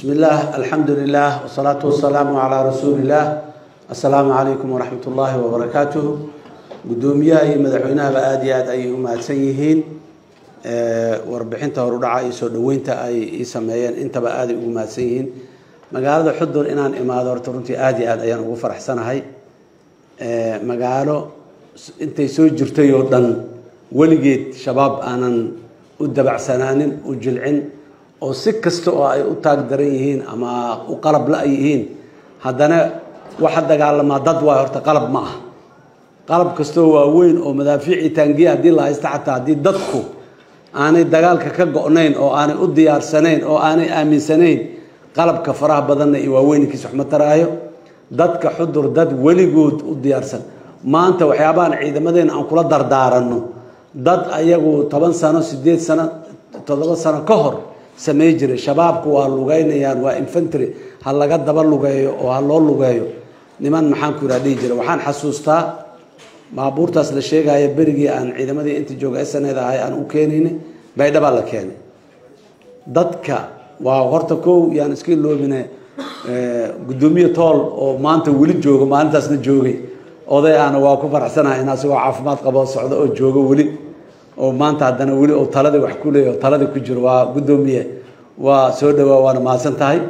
بسم الله الحمد لله والصلاة والسلام على رسول الله. السلام عليكم ورحمة الله وبركاته. قدومياء مدحوينها بآديات أيهم هاتسيهين warbixinta hor u dhacay soo dhaweynta ay sameeyeen inta ba aad ugu maadsanyihiin magaalada Xudur inaan imaado horta runtii aad iyo aad ayaan ugu faraxsanahay magaalo intay soo jirtay oo dhan waligeed shabaab aanan u dabacsanaanin u jilcin oo si kasta oo ay u taag daran yihiin ama u qalab la yihiin haddana waxa dagaalama dad waa horta qalab ma ah qalab kasta waa weyn oo madaafiici taangiya hadii la haysto xataa hadii dadku aanay dagaalka ka go'nayn oo aanay u diyaarsanayn oo aanay aaminsanayn qalabka faraha badan iyo waaweynkiisa wax ma taraayo dadka Xudur dad waligood u diyaarsan maanta waxyaabahan ciidamadeen aan kula dardaaranno dad ayagu 10 sano 8 sano 7 sano ka hor sameey jiray shabaabku waa lugaynayaan waa infantry hal laga daba lugayo oo hal loo lugayo niman maxaan ku raadin jiray waxaan xasuustaa baabuurtaas la sheegay berigii aan ciidamadii inta jooga SNA ahay aan u keenin baydhaba la keenay dadka waa horta koow yaan iska loobinay gudoomiye tool oo maanta wali jooga maalintaasna joogay oday aan waa ku faraxsanahay in asoo caafimaad qabo socdo oo jooga wali oo maanta hadana wali oo talada wax ku leeyahay talada ku jiro waa gudoomiye waa soo dhawaa waana maasan tahay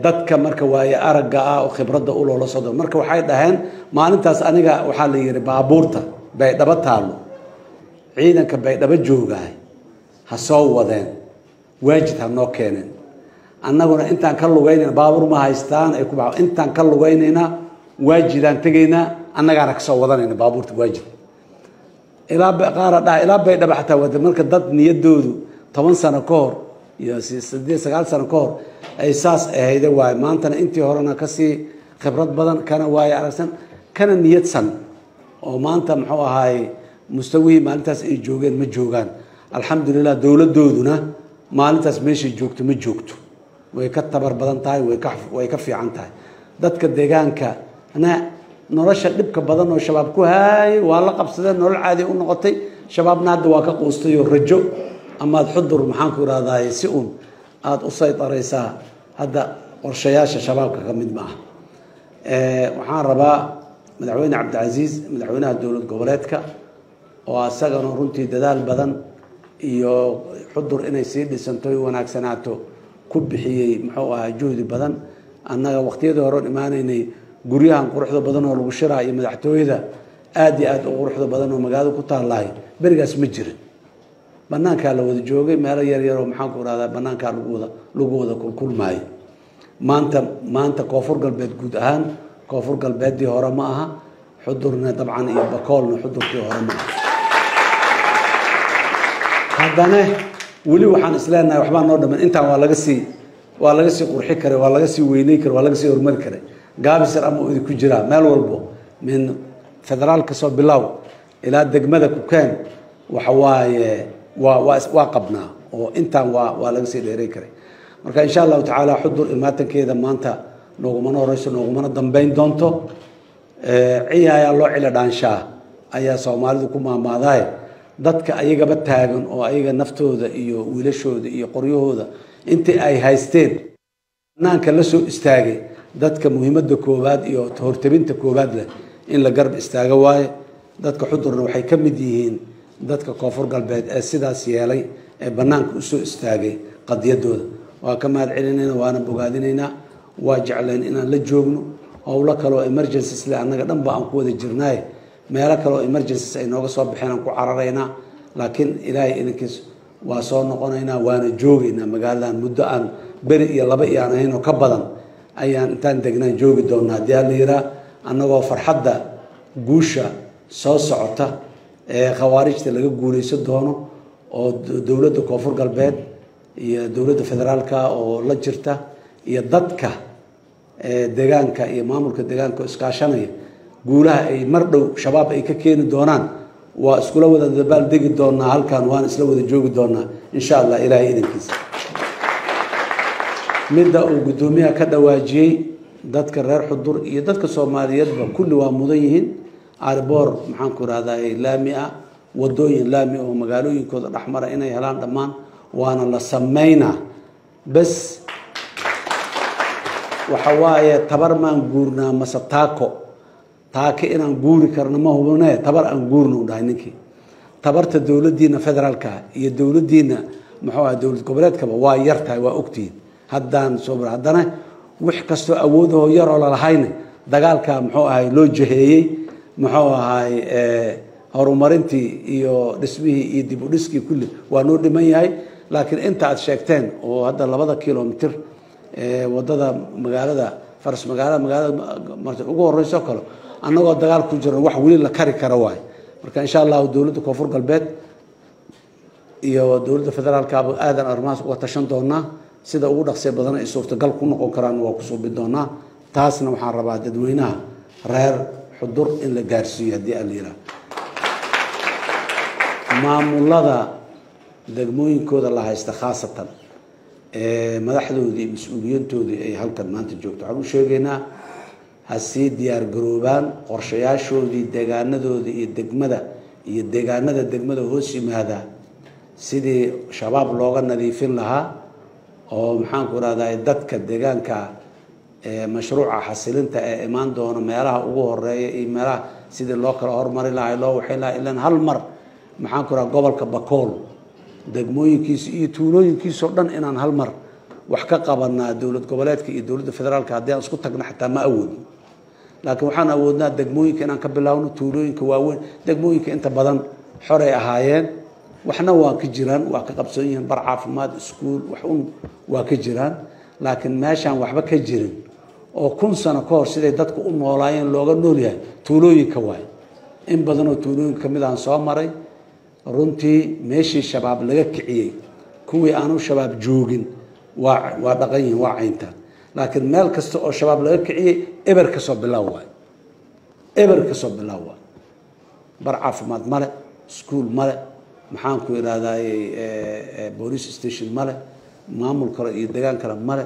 dadka marka waay araga ah oo khibrada u loola soo marka waxay dhaheen maalintaas aniga waxa la yiri baabuurta baydhaba taalo ciidanka baydhaba joogay ha soo wadeen waajid ha noo keeneen annaguna intaan ka lugaynayna baabuur ma haystaan ay ku baa intaan ka lugaynayna waajidaan tagayna annaga ka soo wadanayna baabuurta waajid ilaa qaarada ilaa baydhaba xataa wada marka dad niyadoodu 10 sano ka hor iyo 9 sano ka hor ay saas ahayd waay maantana intii horena ka sii khibrad badan kana waay aragsan kana niyadsan oo maanta muxuu ahaay mustawi maalintaas ay joogeen ma joogan alxamdulillah dawladooduna maalintaas meeshii joogto ma joogto way ka tabar badan tahay way ka fiican tahay dadka deegaanka ana nolosha dhibka badan oo shabaab ku haay waa la qabsadeen nolol caadi u noqotay shabaabna hadda waa ka qoostay oo rajo ama Xudur maxaan ku raadaay si aad u saytaraysaa hadda qorshayaasha shabaabka ka mid ma waxaan rabaa madaxweyne Cabdicaziz madaxweynaha dawlad goboleedka oo asagana runtii dadaal badan iyo Xudur inay sii dhisanto wanaagsanaato ku bixiyay muxuu ahaa juhdi badan annaga waqtiyada hore imaanaynay guryahan quruxda badan oo lagu shiraa iyo madaxtooyada aad iyo aad u quruxda badan oo magaalada ku taalaay barigaas ma jirin banaanka la wada joogay meel yar yar oo maxaan ku raada banaanka lagu wada kulkulmay maanta koonfur galbeed guud ahaan koonfur galbeedii hore ma aha Xudurna dabcan iyo Bakoolna Xudurkii hore ma aha haddana wali waxaan isleenahay waxba noo dhaman intaan waa laga sii qurxi karay waa laga sii weynay karay waa laga sii hormari karay gaabisar ama uu ku jira meel walbo min federaalka soo bilaw ilaa degmada ku keen waxa waaye waa qabnaa oo intaan waa laga sii dheeray karay marka insha Allah taala Xudur imaatankeeda maanta nooguma horeyso nooguma dambeyn doonto ciyaaya loo cila dhaanshaa ayaa Soomaalidu ku maamaaday dadka ayagaba taagan oo ayaga naftooda iyo wiilashooda iyo qoryahooda intii ay haysteen naanka la soo istaagay dadka muhiimada koobaad iyo hortabinta koobaad leh in la garb istaaga waaye dadka Xudurna waxay ka mid yihiin dadka koonfur galbeed ee sidaas yeelay ee banaanka u soo istaagay qadiyadooda waa ka mahad celinayna waana bogaadinayna waa jecleen inaan la joogno howlo kale oo emergencies leh annaga dhanba aan ku wada jirnay meelo kale oo emergencies ay nooga soo bixeen aan ku cararayna laakiin ilaahay idinkiis waa soo noqonaynaa waana joogaynaa magaaladan muddo aan bari iyo laba iyo aan ahayn oo ka badan ayaan intaan degnaan joogi doonaa hadii la yiraahdo annagoo farxadda guusha soo socota khawaarijta laga guuleysan doono oo dawladda koonfur galbeed iyo dawladda federaalka oo la jirta iyo dadka deegaanka iyo maamulka deegaanka iskaashanaya guulaha ay mar dhow shabaab ay ka keeni doonaan waa iskula wada dabaal degi doonaa halkan waan isla wada joogi doonaa insha Allah ilaahay idinkiisa midda uu gudoomiyaha ka dhawaajiyay dadka reer Xudur iyo dadka Soomaaliyeedba kulli waa mudan yihiin arbor maxaan ku raadaay laamiya wadooyin laami oo magaalooyinkooda dhaxmara inay helaan dhamaan waana la sameeyna bas وحواية تبر ما نقولنا مسطاكو تاكي إن نقولي كرنا ما هو بناه تبر نقولنا وداينكي تبرت الدولة دينا فدرالكا هي الدولة دينا محوها دولة كبرات كبا وايرتها واكتين هدان صبر هدانا وحكستو أوده يرى على الحين دقالكا محوها لو جهيي محوها هرومارنتي iyo dhismihii iyo dib u dhiskii kulli waa noo dhiman yahay laakiin inta aad sheegteen oo hadda 2 kiiloomitir wadada magaalada faras magaalada marta ugu horeyso kale annagoo dagaal ku jiro wax wali la kari karo waay marka insha Allah dawladda koonfur galbeed iyo dawladda federaalka aadan armaas uga tashan doonaa sida ugu dhaqso badan ay suurtagal ku noqon karaan waa ku soo bidoonaa taasna waxaan rabaa dadweynaha reer xudur in la gaarsiiyo hadii aan leeyahay maamulada degmooyinkooda la haysta khaasatan madaxdoodii mas'uuliyiintoodii ay halkan maanta joogto waxaan u sheegaynaa ha sii diyaar garoobaan qorshayaashoodii deegaanadoodii iyo deegaanada degmada hoos yimaada sidii shabaab looga nadiifin lahaa oo maxaan ku raadayay dadka deegaanka mashruuca xasilinta ee imaan doona meelaha ugu horeeya iyo meelaha sidii loo kala hormari lahaa loo waxay lahaa ilaa hal mar maxaan ku raadayay gobolka Bakool degmooyinkiisa iyo tuulooyinkiisa oo dhan inaan hal mar wax ka qabanaa dawlad goboleedka iyo dawladda federaalka haddii aan isku tagna xataa ma awoodin laakiin waxaan awoodnaa degmooyinka inaan ka bilaawno tuulooyinka waaweyn degmooyinka inta badan xoray ahaayeen waxna waa ka jiraan waa ka qabsan yihiin bar caafimaad iskuul wax waa ka jiraan laakiin meeshaan waxba ka jirin oo 1000 sano ka hor siday dadku u noolaayeen looga nool yahay tuulooyinka waay in badan oo tuulooyinka kamid aan soo maray runtii meeshii shabaab laga kiciyay kuwii aanu shabaab joogin waa dhaqan yihiin waa caynta laakiin meel kasta oo shabaab laga kiciyay eber ka soo bilaaw bar caafimaad male iskuul male maxaan ku iraahday police station male maamul kale iyo deegaan kale male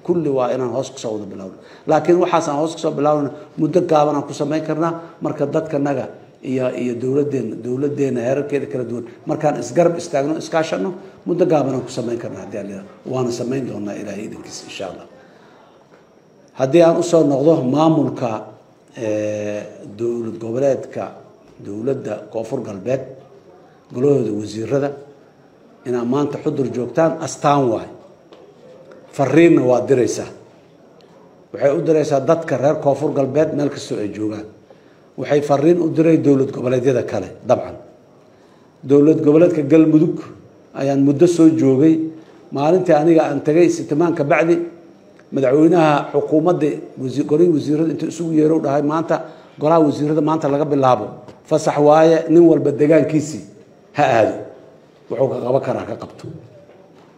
kulli waa inaan hoos ka soo wada bilaawno laakiin waxaas aan hoos ka soo bilaawno muddo gaaban aan ku sameyn karnaa marka dadka naga iyo dawladeena heerarkeeda kala duwan markaan isgarab istaagno iskaashano muddo gaaban aan ku sameyn karnaa hadii Allah waana sameyn doonaa ilaahay idinkiisa insha Allah haddii aan u soo noqdo maamulka dawlad goboleedka dawladda koonfur galbeed golahooda wasiirada inaa maanta xudur joogtaan astaan waay fariinna waa diraysaa waxay u diraysaa dadka reer koonfur galbeed meel kastoo ay joogaan waxay fariin u diray dawlad goboleedyada kale dabcan dawlad goboleedka galmudug ayaan muddo soo joogay maalintii aniga aan tagay sitamaanka bacdi madaxweynaha xukuumadda golihii wasiirada inta isugu yeero dhahay maanta golaha wasiirada maanta laga bilaabo fasax waaye nin walba deegaankiisii ha aado wuxuu ka qaban karaa ka qabto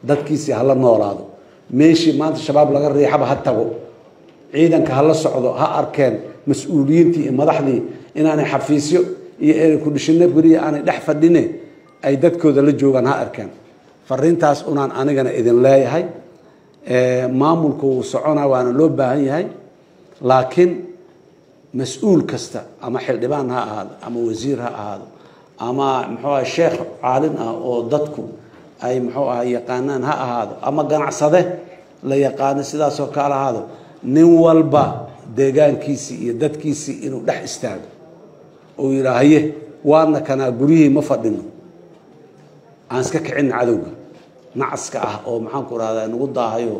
dadkiisii hala noolaado meeshii maanta shabaab laga riixaba ha tago ciidanka hala socdo ha arkeen mas'uuliyiintii iyo madaxdii inaanay xafiisyo iyo eray ku dhishinay guriga aanay dhex fadhine ay dadkooda la joogaan ha arkeen fariintaas unaan anigana idin leeyahay maamulku uu soconaa waana loo baahan yahay laakiin mas'uul kasta ama xildhibaan ha ahaado ama wasiir ha ahaado ama muxuu ahaa sheekh caalin ah oo dadku ay muxuu ahaa yaqaanaan ha ahaado ama ganacsade la yaqaano sidaas oo kale ahaado nin walba deegaankiisii iyo dadkiisii inuu dhex istaago oo yiraahaye waana kana guriyii ma fadhino aan iska kicin cadowga nacaska ah oo maxaan ku raadaan ugu daahayo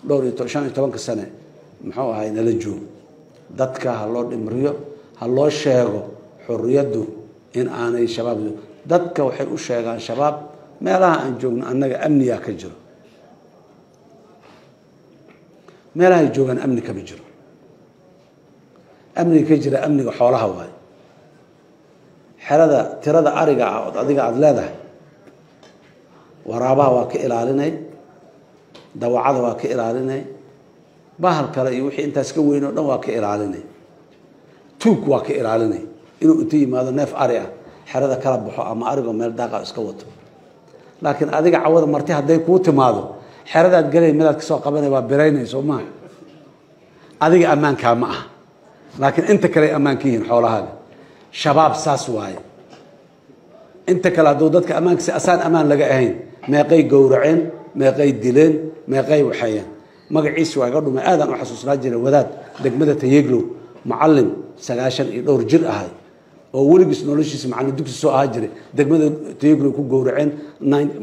dhowr iyo 15 sano muxuu ahaa nala joog dadka ha loo dhimriyo ha loo sheego xorriyadu in aanay shabaab dadka waxay u sheegaan shabaab meelaha aan joogno annaga amniga ka jiro meelaha ay joogaan amni ka jiro amniga ka jira amniga xoolaha waay xerada tirada ariga ah oo adiga aad leedahay waraabaha waa ka ilaalinay dawacada waa ka ilaalinay bahal kale iyo wixii intaas ka weyn oo dhan waa ka ilaalinay tuug waa ka ilaalinay inuu inta yimaado neef ari ah xerada kala baxo ama ariga meel daaqa iska wato laakiin adiga cawada marti haday ku timaado xeradaad galay meelaad ka soo qabanay waa biraynayso ma adiga amaanka ma ah laakiin inta kale amaankiin xoolahaaga shabaab saas waay inta kale haduu dadka amaankiisa asaan amaan laga ahayn meeqay gowraceen meeqay dileen meeqay waxayeen magaciisa waa iga dhumay aadan u xasuusnaa jiray wadaad degmada Tayeglow macallin 9 iyo dhowr jir ahay oo weligiis noloshiisa macallin dugsi soo ahaa jiray degmada Tayeglow ku gowraceen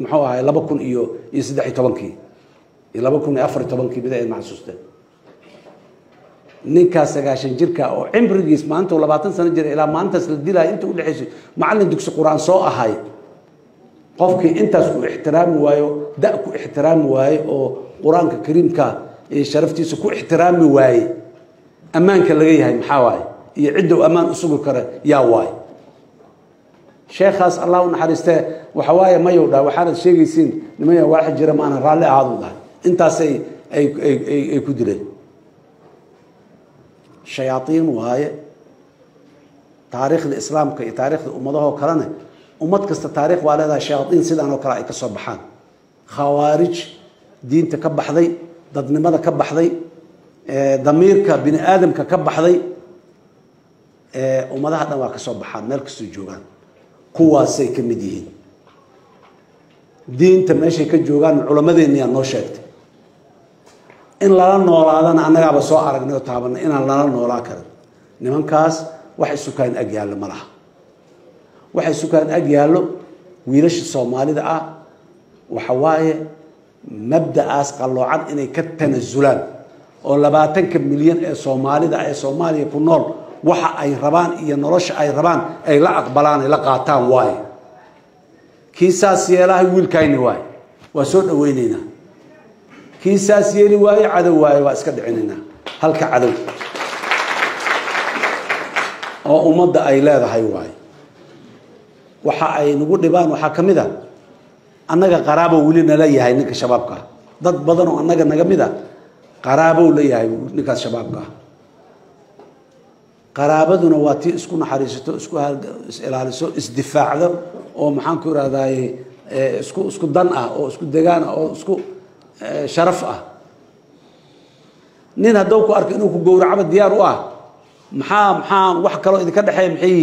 muxuu ahay 2013 iyo 2014 bidaya ma xasuusteen ninkaas 9 jirka oo cimrigiis maanta 20 sano jira ilaa maantaas la dilay inta u dhaxaysay macallin dugsi quraan soo ahay qofkii intaas ku ixtiraami waayo da ku ixtiraami waayo oo quraanka kariimka ee sharaftiisa ku ixtiraami waayo amaanka laga yahay maxaa waaye iyo cidda amaan u sugi kara yaa waaye sheekhaas allah u naxariistay waxa waaye ma yowdhaa waxaad sheegaysiin nimaya waaxid jira ma ana raalli ahaadu dhahay intaas ay ku dileen shayaatiin waaye taariikhda islaamka iyo taariikhda ummadaha kalena ummad kasta taariikh waa leedahay shayaatiin sidaan oo kale ay ka soo baxaan khawaarij diinta ka baxday dadnimada ka baxday damiirka bini aadamka ka baxday ummadaha dhan waa ka soo baxaan meel kastoo joogaan kuwaasay ka mid yihiin diinta meeshay ka joogaan culimmadeennii noo sheegtay in lala noolaadana annagaaba soo aragnay oo taabanay inaan lala noolaa karin nimankaas wax isukaan ag yaallo ma laha waxay sukaan ag yaallo wiilasha Soomaalida ah waxa waaye mabda'aas qaloocan inay ka tanasulaan oo 20 milyan ee Soomaalida ee Soomaaliya ku nool waxa ay rabaan iyo nolosha ay rabaan ay la aqbalaan ay la qaataan waaye kiisaas yeelahay wiilkayni waaye waa soo dhaweynayna kiisaas yeeli waaye cadow waaye waa iska dhicinayna halka cadow oo ummadda ay leedahay waaye waxa ay nagu dhibaan waxa kamid ah annaga qaraabo wali nala yahay ninka shabaabka dad badan oo annaga naga mid ah qaraabo la yahay ninka shabaabka qaraabaduna waa tii isku naxariisato isku ilaaliso isdifaacdo oo maxaan ku raadaay isku dan ah oo isku degaan oo isku sharaf ah nin hadduu ku arko inuu ku gowraco diyaar u ah maxaa wax kale idinka dhaxay maxay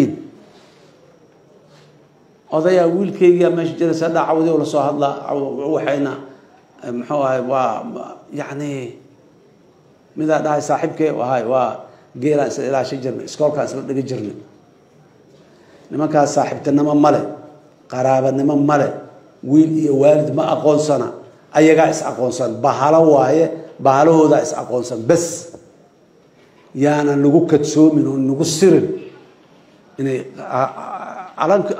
odaya wiilkayga meesha jira sada cawdi oo la soo hadla waxayna muxuu ahay waa yaani mida dhahay saaxiibkay waa geela ilaa shajar iskoolkaas la dhiga jirnay nimankaas saaxiibtinimo male qaraabanimo male wiil iyo waalid ma aqoonsana ayaga is aqoonsan bahalo waaye bahalahooda is aqoonsan bas yaana lagu kadsoomin oo lagu sirin inay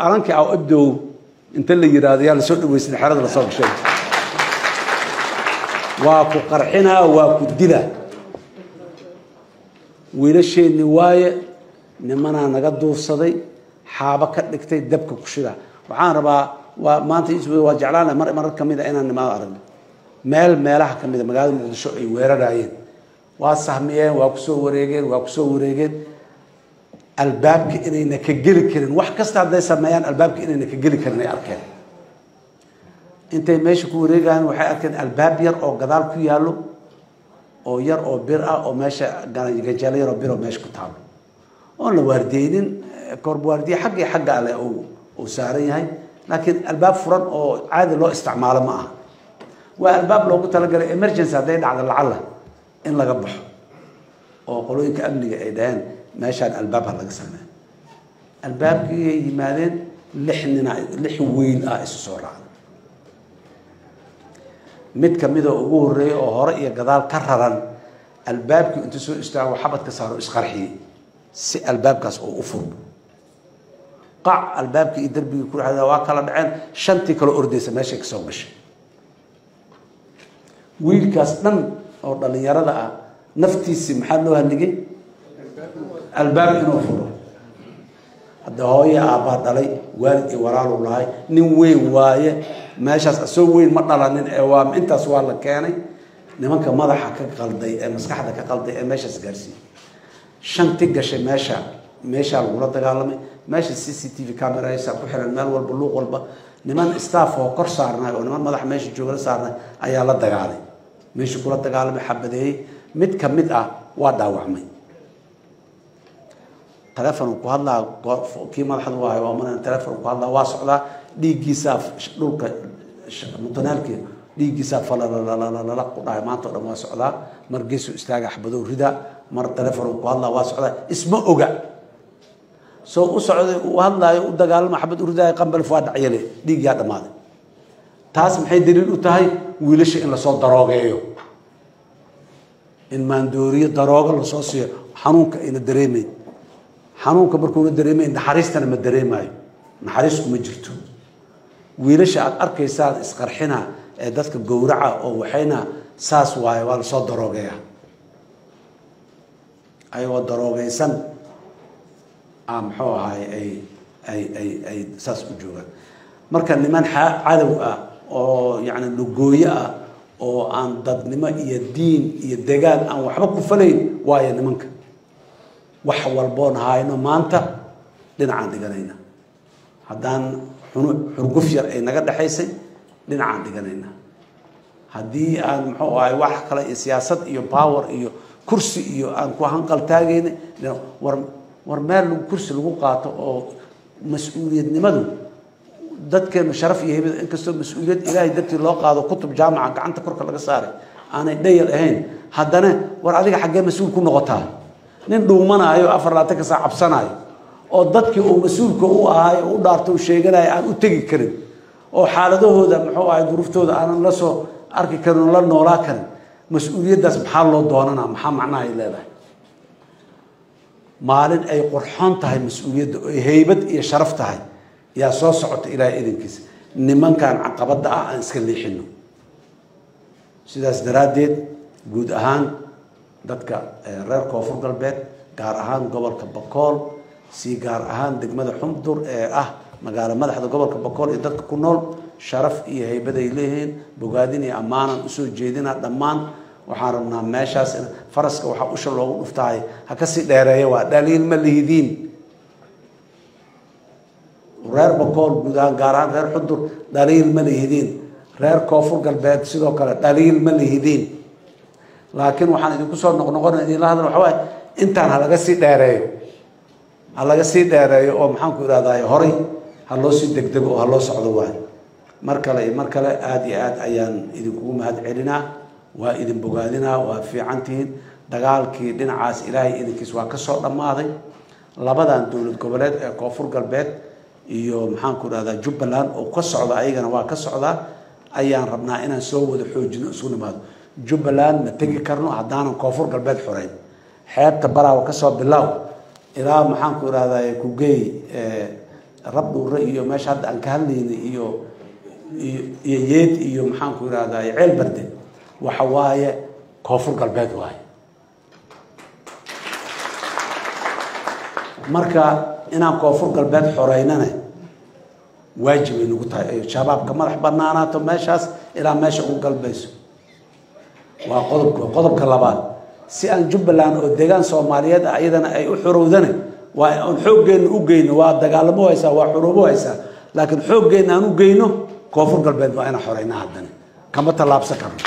alanka aw abdow inta la yiraahdo yaa la soo dhaweysay xarada la soo gashay waa ku qarxina waa ku dila wiilasheeni waaye nimana naga duufsaday xaaba ka dhigtay dabka ku shida waxaan rabaa waa maanta isbaa waa jeclaan mar kamid ah inaan nimaad aragno meelaha kamid ah magaalada Muqdisho ay weerarayeen waa sahmiyeen waa ku soo wareegeen albaabka inayna ka geli karin wax kasta haday sameeyaan albaabka inayna ka geli karin ay arkeen intay meesha ku wareegaan waxay arkeen albaab yar oo gadaal ku yaalo oo yar oo bir ah oo meesha gajaale yar oo bir oo meesha ku taalo oo la waardeeynin korboordiye xagga ale oo saaran yahay laakiin albaab furan oo caadi loo isticmaalo ma aha waa albaab loogu talagalay emergency haday dhacdo lacala in laga baxo oo qolooyinka amniga ay dhahan meeshaan albaabha laga sameeyo albaabkii yimaadeen 6 wiil ah isu soo raacay mid kamid oo ugu horeeyay oo hore iyo gadaal ka raran albaabkii inta soo istaago xabadka saaro isqarxiyay si albaabkaas oo u furo qac albaabkii darbiga ku raacay waa kala dhaceen shantii kala ordaysa meesha ka soo gashay wiilkaas dhan oo dhalinyarada ah naftiisi maxaa loo haligay albaab inuu furo hadda hooyo aabba dhalay waalid iyo walaal u lahay nin weyn waaye meeshaas asoo weyn ma dhalanin ee waa intaas waa la keenay nimanka madaxa ka qalday ee maskaxda ka qalday ee meeshaas gaarsiiyay shantii gashay meesha lagu la dagaalamay meesha CCTV camera ay ku xiran meel walba luuq walba niman staff oo kor saarnay oo niman madax meesha jooga saarnay ayaa la dagaalay meesha kula dagaalamay xabadeey mid kamid ah waa dhaawacmay telefoon ku hadlaa kii madaxdu waa man telefoon ku hadlaa waa socdaa dhiigiisa dhulka mutanaalkii dhiiggiisa la qudhay maanta dhan waa socdaa mar geesu istaaga xabado rida mar telefoon ku hadla waa socdaa isma oga soo u socday u hadlaayo u dagaalama xabad u ridaay qambal faad dhacayay dhiig yaa dhamaaday taas maxay daliil u tahay wiilasha in la soo daroogeeyo in maandooriyo darooga la soo siiyo xanuunka ina dareemay xanuunka markuu la dareemay naxariistana ma dareemayo naxariis kuma jirto wiilasha aad arkaysaan isqarxina ee dadka gowraca oo waxayna saas waay waa la soo daroogeeya ayagoo daroogaysan muxuu ahay ay saas u joogaan marka niman cadow ah oo yacni lugooyo ah oo aan dadnimo iyo diin iyo degaan aan waxba ku falayn waayo nimanka wax walboon hayno maanta dhinacaan dhiganayna haddaan xurguf yar ay naga dhexaysay dhinacaan dhiganayna haddii aan muxuu ahay wax kale iyo siyaasad iyo power iyo kursi iyo aan ku hanqal taagayna war meel kursi lagu qaato oo mas'uuliyadnimadu dadkeenu sharaf iyo hibada inkastoo mas'uuliyad ilaahay dartii loo qaado kutub jaamaca gacanta korka laga saaray aanay dhayal ahayn haddana war adiga xaggee mas-uul ku noqotaa nin dhuumanaayo 24 saac cabsanaayo oo dadkii uu mas-uulka u ahay oo u dhaarto u sheeganayo aan u tegi karin oo xaaladahooda muxuu ahay duruuftooda aanan la soo arki karin la noolaa karin mas-uuliyaddaas maxaa loo doonanaa maxaa macnaha ay leedahay maalin ay qurxoon tahay mas-uuliyadda oo haybad iyo sharaf tahay yaa soo socota ilaahay idinkiisa nimankan caqabada ah aan iska leexino sidaas daraaddeed guud ahaan dadka reer koonfur galbeed gaar ahaan gobolka Bakool si gaar ahaan degmada Xumdur ee ah magaalo madaxda gobolka Bakool ee dadka ku nool sharaf iyo haybad ay leeyihiin bogaadin iyo ammaan u soo jeedina dhammaan waxaan rabnaa meeshaas faraska waxa u shal loogu dhuftaay ha ka si dheereeyo waa dhaliil ma lihidiin reer Bakool guud ahaan gaar ahaan reer Xumdur dhaliil ma lihidiin reer koonfur galbeed sidoo kale dhaliil ma lihidiin laakiin waxaan idinku soo noqnoqonaa idin la hadal waxa waay intaan ha laga sii dheereeyo oo maxaan ku iraahdaa horay ha loo sii degdego oo ha loo socdo waay mar kale aad iyo aad ayaan idinku mahad celinaa waa idin bogaadinaa waa fiicantiin dagaalkii dhinacaas ilaahay idinkiis waa ka soo dhamaaday labadan dawlad goboleed ee koonfur galbeed iyo maxaan ku iraahdaa Jubbaland oo ka socda ayagana waa ka socda ayaan rabnaa inaan soo wada xoojino isku nimaado Jubbaland ma tagi karno haddaan koonfur galbeed xoreyn xeebta baraawo ka soo bilaaw ilaa maxaan ku iraahdaa ku geey rabdhuure iyo meesha hadda aan ka hadlaynay iyo yeed iyo maxaan ku iraahdaa ceel barde waxa waaye koonfur galbeed waaye marka inaan koonfur galbeed xoreynana waajib ay nagu tahay shabaabka madax banaanaato meeshaas ilaa meesha ugu galbayso waa qodobka labaad si aan Jubbaland oo deegaan Soomaaliyeed ayadana ay u xorowdana waa aan xooggeena u geyno waa dagaalamo haysa waa xoroobo haysa laakiin xooggeena aan u geyno koonfur galbeed waa ina xoreynaa haddana kama talaabsan karno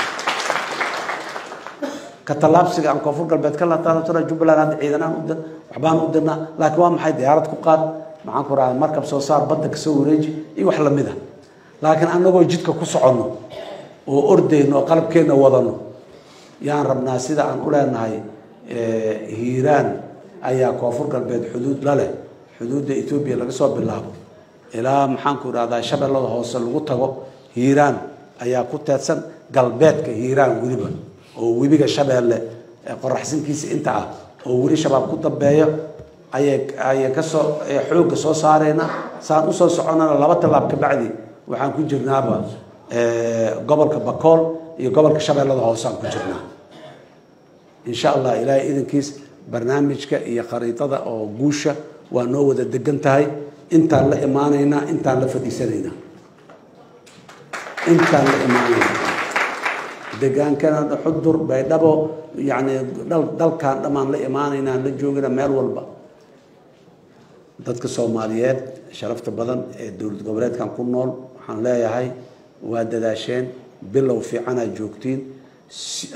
ka talaabsiga aan koonfur galbeed ka la taabtana Jubbaland ciidanaan u waxbaan u dirnaa laakiin waa maxay diyaarad ku qaad maxaan ku raacay markab soo saar badda ka soo wareeji iyo wax la mid ah laakiin anagoo jidka ku socono oo ordeyno qalabkeena wadano yaan rabnaa sida aan u leenahay hiiraan ayaa koonfur galbeed xuduud la leh xuduudda Itoobiya laga soo bilaabo ilaa maxaan ku raacay shabeellada hoose lagu tago hiiraan ayaa ku teedsan galbeedka hiiraan waliba oo webiga shabeelle qoraxsinkiisa inta ah oo wali shabaab ku dambeeyo ayay ka soo xoog soo saareyna saan u soo soconana laba talaab ka bacdi waxaan ku jirnaaba gobolka Bakool iyo gobolka shabeellada hoose aan ku jirnaa insha Allah ilaahay idinkiis barnaamijka iyo khariidada oo guusha waa noo wada degan tahay intaan la imaanayna intaan la fadhiisanayna intaan la imaanayna deegaankana Xudur Baydhabo yani dalkan dhamaan la imaanayna la joogina meel walba dadka Soomaaliyeed sharafta badan ee dawlad goboleedkan ku nool waxaan leeyahay waa dadaasheen bilow fiican aad joogtiin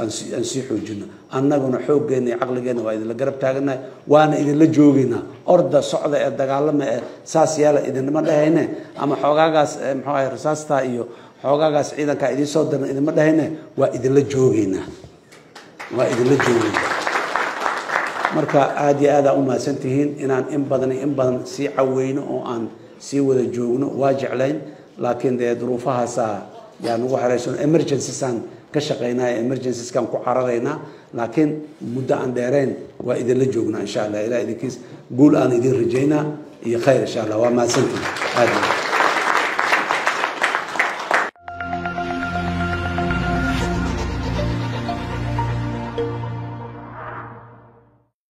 aan si xoojino annaguna xooggeena iyo caqligeena waa idin la garab taaganahay waana idin la joogaynaa orda socda ee dagaalama ee saas yeela idinma dhahayne ama xogaagaas muxuu ahay rasaasta iyo xoogagaas ciidanka idin soo dirna idin ma dhahayna waa idin la joogayna marka aad iyo aad u maasantihiin inaan in badan si caweyno oo aan si wada joogno waa jeclayn laakiin de duruufahaasa yaa nagu xareysan emergencies aan ka shaqeynaa emergencies kan ku cararayna laakiin muddo aan dheereen waa idin la joognaa insha Allah ilaa idinkiis guul aan idin rajaynaa iyo khayr insha Allah waa maasantihiin aad